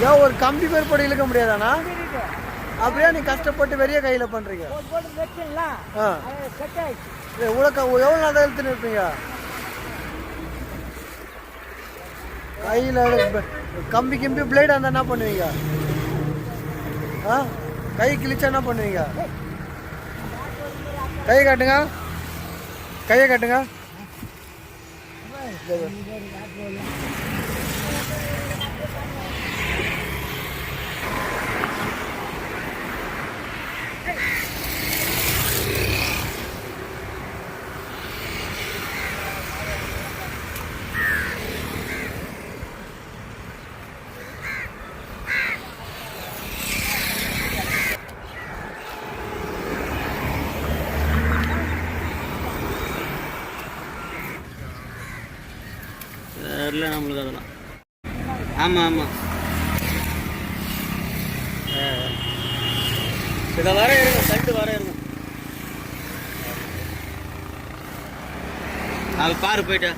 ஏன் ஒரு கம்பி பேர் போட்டு இழுக்க முடியாதாண்ணா? அப்படியே நீ கஷ்டப்பட்டு வெறிய கையில பண்றீங்க. எவ்வளோ நாள் தான் இழுத்துன்னு இருப்பீங்க? கையில் கம்பி கிம்பி பிளேட் இருந்தால் என்ன பண்ணுவீங்க? கை கிழிச்சா என்ன பண்ணுவீங்க? கையை காட்டுங்க, கையை காட்டுங்க. இல்லை நம்மளுக்கு அதெல்லாம். ஆமாம் ஆமாம், இதை வர இருக்கும், சைடு வர இருக்கும். அது பாரு போயிட்டா.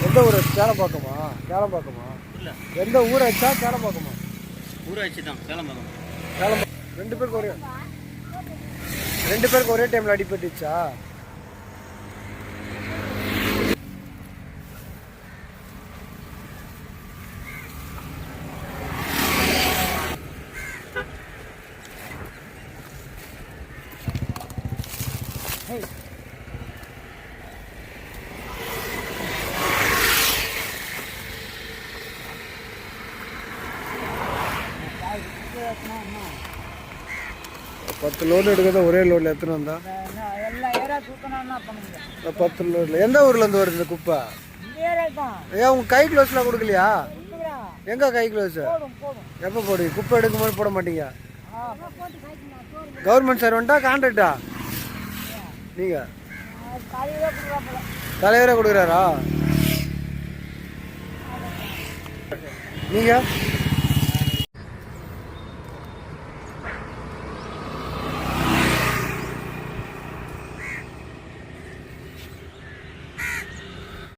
எந்த ஊர்? சேலம்பாக்கமா? சேலம்பாக்கமா? இல்லை, எந்த ஊராச்சா? சேலம்பாக்கமா? ஊராட்சி தான், சேலம்பாக்கம். சேலம்பாக்கம். ரெண்டு பேருக்கு ஒரே டைம்ல அடிபட்டுச்சா? பத்து லோடு எடுக்கிறத ஒரே லோடில் எத்தனை வந்தா? 10 லோடில். எந்த ஊர்ல இருந்து வருது இந்த குப்பை? ஏன் உங்க கை க்ளோஸ்லாம் கொடுக்கலையா? எங்க கை க்ளோஸ்? எப்போ போடுவீங்க? குப்பை எடுக்கும்போது போட மாட்டீங்க? கவர்மெண்ட் சர்வெண்ட்டா கான்ட்ராக்டா நீங்க? தலைவரே கொடுக்குறாரா நீங்க?